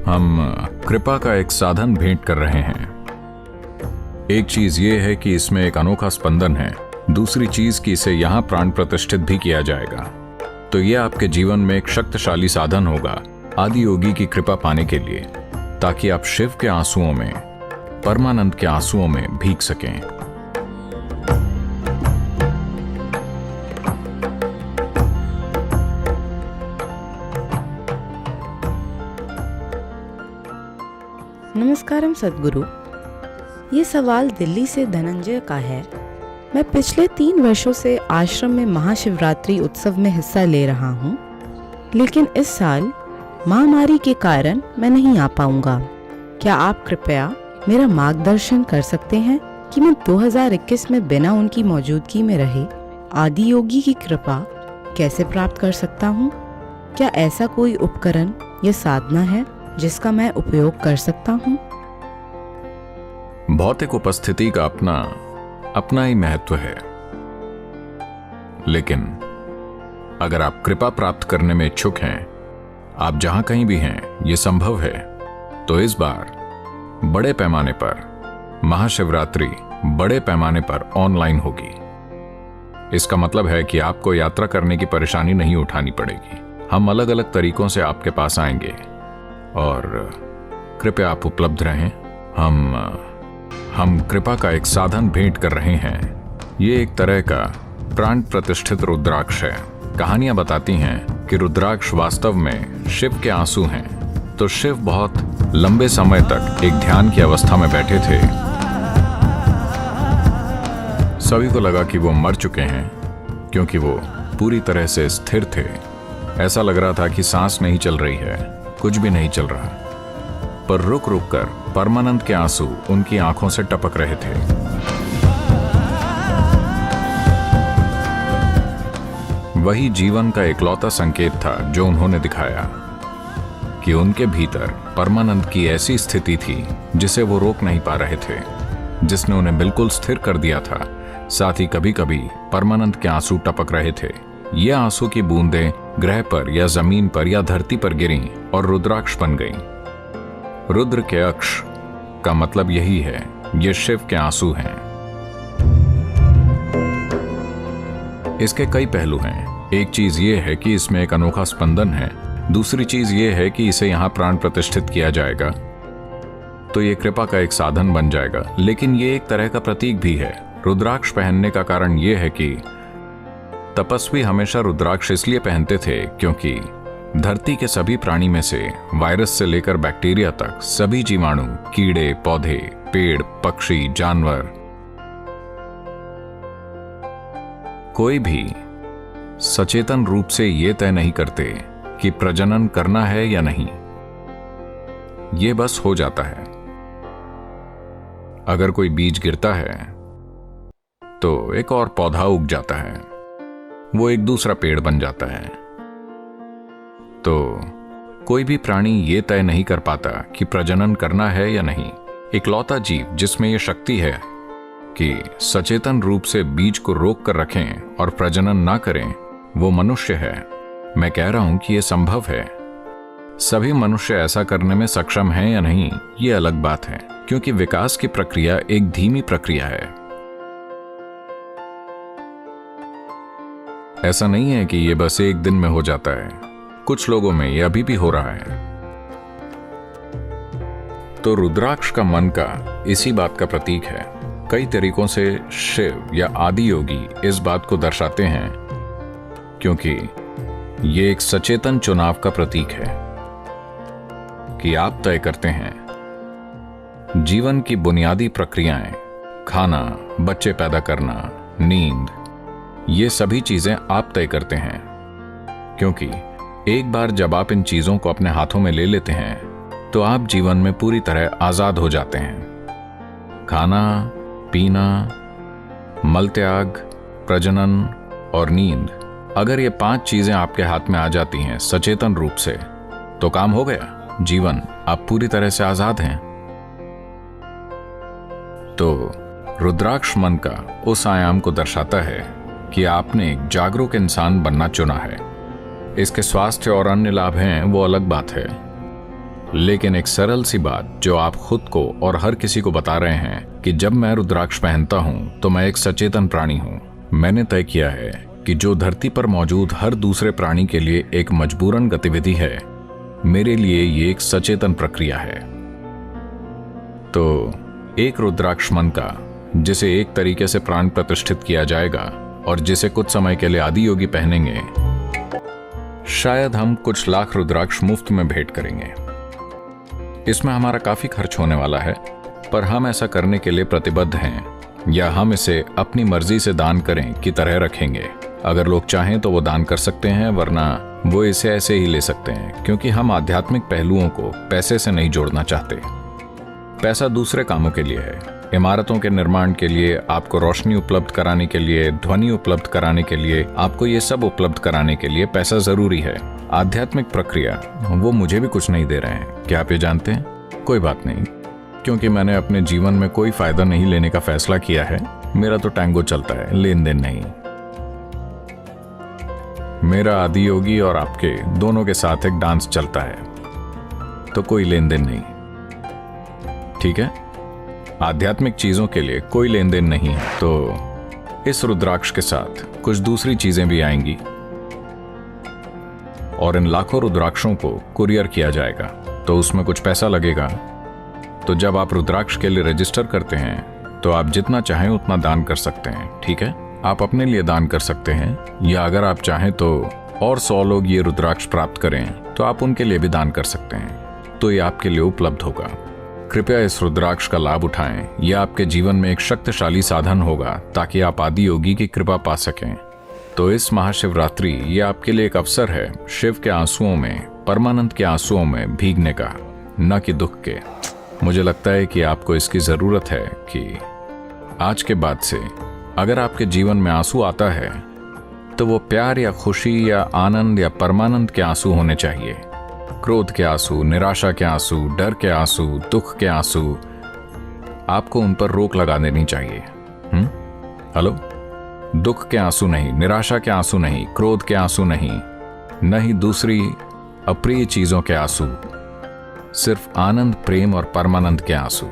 हम कृपा का एक साधन भेंट कर रहे हैं। एक चीज ये है कि इसमें एक अनोखा स्पंदन है, दूसरी चीज कि इसे यहां प्राण प्रतिष्ठित भी किया जाएगा। तो यह आपके जीवन में एक शक्तिशाली साधन होगा आदि योगी की कृपा पाने के लिए, ताकि आप शिव के आंसुओं में, परमानंद के आंसुओं में भीग सकें। नमस्कारम सद्गुरु। ये सवाल दिल्ली से धनंजय का है। मैं पिछले 3 वर्षों से आश्रम में महाशिवरात्रि उत्सव में हिस्सा ले रहा हूँ, लेकिन इस साल महामारी के कारण मैं नहीं आ पाऊंगा। क्या आप कृपया मेरा मार्गदर्शन कर सकते हैं कि मैं 2021 में बिना उनकी मौजूदगी में रहे आदि योगी की कृपा कैसे प्राप्त कर सकता हूँ? क्या ऐसा कोई उपकरण या साधना है जिसका मैं उपयोग कर सकता हूँ? भौतिक उपस्थिति का अपना ही महत्व है, लेकिन अगर आप कृपा प्राप्त करने में इच्छुक हैं, आप जहां कहीं भी हैं, ये संभव है, तो इस बार बड़े पैमाने पर महाशिवरात्रि बड़े पैमाने पर ऑनलाइन होगी। इसका मतलब है कि आपको यात्रा करने की परेशानी नहीं उठानी पड़ेगी। हम अलग अलग तरीकों से आपके पास आएंगे और कृपया आप उपलब्ध रहें। हम कृपा का एक साधन भेंट कर रहे हैं। ये एक तरह का प्राण प्रतिष्ठित रुद्राक्ष है। कहानियां बताती हैं कि रुद्राक्ष वास्तव में शिव के आंसू हैं। तो शिव बहुत लंबे समय तक एक ध्यान की अवस्था में बैठे थे। सभी को लगा कि वो मर चुके हैं, क्योंकि वो पूरी तरह से स्थिर थे। ऐसा लग रहा था कि सांस नहीं चल रही है, कुछ भी नहीं चल रहा। पर रुक रुक कर परमानंद के आंसू उनकी आंखों से टपक रहे थे। वही जीवन का इकलौता संकेत था जो उन्होंने दिखाया कि उनके भीतर परमानंद की ऐसी स्थिति थी जिसे वो रोक नहीं पा रहे थे, जिसने उन्हें बिल्कुल स्थिर कर दिया था। साथ ही कभी कभी परमानंद के आंसू टपक रहे थे। ये आंसू की बूंदें ग्रह पर या जमीन पर या धरती पर गिरी और रुद्राक्ष बन गईं। रुद्र के अक्ष का मतलब यही है, ये शिव के आंसू हैं। इसके कई पहलू हैं। एक चीज ये है कि इसमें एक अनोखा स्पंदन है, दूसरी चीज ये है कि इसे यहां प्राण प्रतिष्ठित किया जाएगा तो ये कृपा का एक साधन बन जाएगा। लेकिन ये एक तरह का प्रतीक भी है। रुद्राक्ष पहनने का कारण ये है कि तपस्वी हमेशा रुद्राक्ष इसलिए पहनते थे क्योंकि धरती के सभी प्राणी में से वायरस से लेकर बैक्टीरिया तक सभी जीवाणु, कीड़े, पौधे, पेड़, पक्षी, जानवर, कोई भी सचेतन रूप से ये तय नहीं करते कि प्रजनन करना है या नहीं। ये बस हो जाता है। अगर कोई बीज गिरता है तो एक और पौधा उग जाता है, वो एक दूसरा पेड़ बन जाता है। तो कोई भी प्राणी ये तय नहीं कर पाता कि प्रजनन करना है या नहीं। इकलौता जीव जिसमें यह शक्ति है कि सचेतन रूप से बीज को रोक कर रखें और प्रजनन ना करें, वो मनुष्य है। मैं कह रहा हूं कि यह संभव है। सभी मनुष्य ऐसा करने में सक्षम हैं या नहीं, ये अलग बात है, क्योंकि विकास की प्रक्रिया एक धीमी प्रक्रिया है। ऐसा नहीं है कि यह बस एक दिन में हो जाता है। कुछ लोगों में यह अभी भी हो रहा है। तो रुद्राक्ष का मन का इसी बात का प्रतीक है। कई तरीकों से शिव या आदि योगी इस बात को दर्शाते हैं, क्योंकि ये एक सचेतन चुनाव का प्रतीक है कि आप तय करते हैं जीवन की बुनियादी प्रक्रियाएं, खाना, बच्चे पैदा करना, नींद, ये सभी चीजें आप तय करते हैं। क्योंकि एक बार जब आप इन चीजों को अपने हाथों में ले लेते हैं तो आप जीवन में पूरी तरह आजाद हो जाते हैं। खाना, पीना, मल त्याग, प्रजनन और नींद, अगर ये 5 चीजें आपके हाथ में आ जाती हैं सचेतन रूप से, तो काम हो गया। जीवन, आप पूरी तरह से आजाद हैं। तो रुद्राक्ष मन का उस आयाम को दर्शाता है कि आपने एक जागरूक इंसान बनना चुना है। इसके स्वास्थ्य और अन्य लाभ हैं, वो अलग बात है, लेकिन एक सरल सी बात जो आप खुद को और हर किसी को बता रहे हैं कि जब मैं रुद्राक्ष पहनता हूं तो मैं एक सचेतन प्राणी हूं। मैंने तय किया है कि जो धरती पर मौजूद हर दूसरे प्राणी के लिए एक मजबूरन गतिविधि है, मेरे लिए ये एक सचेतन प्रक्रिया है। तो एक रुद्राक्ष मन का जिसे एक तरीके से प्राण प्रतिष्ठित किया जाएगा और जिसे कुछ समय के लिए आदि योगी पहनेंगे, शायद हम कुछ लाख रुद्राक्ष मुफ्त में भेंट करेंगे। इसमें हमारा काफी खर्च होने वाला है, पर हम ऐसा करने के लिए प्रतिबद्ध हैं, या हम इसे अपनी मर्जी से दान करें की तरह रखेंगे। अगर लोग चाहें तो वो दान कर सकते हैं, वरना वो इसे ऐसे ही ले सकते हैं, क्योंकि हम आध्यात्मिक पहलुओं को पैसे से नहीं जोड़ना चाहते। पैसा दूसरे कामों के लिए है, इमारतों के निर्माण के लिए, आपको रोशनी उपलब्ध कराने के लिए, ध्वनि उपलब्ध कराने के लिए, आपको ये सब उपलब्ध कराने के लिए पैसा जरूरी है। आध्यात्मिक प्रक्रिया वो मुझे भी कुछ नहीं दे रहे हैं, क्या आप ये जानते हैं? कोई बात नहीं, क्योंकि मैंने अपने जीवन में कोई फायदा नहीं लेने का फैसला किया है। मेरा तो टैंगो चलता है, लेन देन नहीं। मेरा आदि योगी और आपके दोनों के साथ एक डांस चलता है, तो कोई लेन देन नहीं, ठीक है? आध्यात्मिक चीजों के लिए कोई लेन देन नहीं है। तो इस रुद्राक्ष के साथ कुछ दूसरी चीजें भी आएंगी और इन लाखों रुद्राक्षों को कुरियर किया जाएगा, तो उसमें कुछ पैसा लगेगा। तो जब आप रुद्राक्ष के लिए रजिस्टर करते हैं तो आप जितना चाहें उतना दान कर सकते हैं, ठीक है? आप अपने लिए दान कर सकते हैं, या अगर आप चाहें तो और 100 लोग ये रुद्राक्ष प्राप्त करें तो आप उनके लिए भी दान कर सकते हैं, तो ये आपके लिए उपलब्ध होगा। कृपया इस रुद्राक्ष का लाभ उठाएं, यह आपके जीवन में एक शक्तिशाली साधन होगा ताकि आप आदि योगी की कृपा पा सकें। तो इस महाशिवरात्रि ये आपके लिए एक अवसर है शिव के आंसुओं में, परमानंद के आंसुओं में भीगने का, न कि दुख के। मुझे लगता है कि आपको इसकी जरूरत है कि आज के बाद से अगर आपके जीवन में आंसू आता है तो वो प्यार या खुशी या आनंद या परमानंद के आंसू होने चाहिए। क्रोध के आंसू, निराशा के आंसू, डर के आंसू, दुख के आंसू, आपको उन पर रोक लगा देनी चाहिए। हेलो? दुख के आंसू नहीं, निराशा के आंसू नहीं, क्रोध के आंसू नहीं, न ही दूसरी अप्रिय चीजों के आंसू, सिर्फ आनंद, प्रेम और परमानंद के आंसू।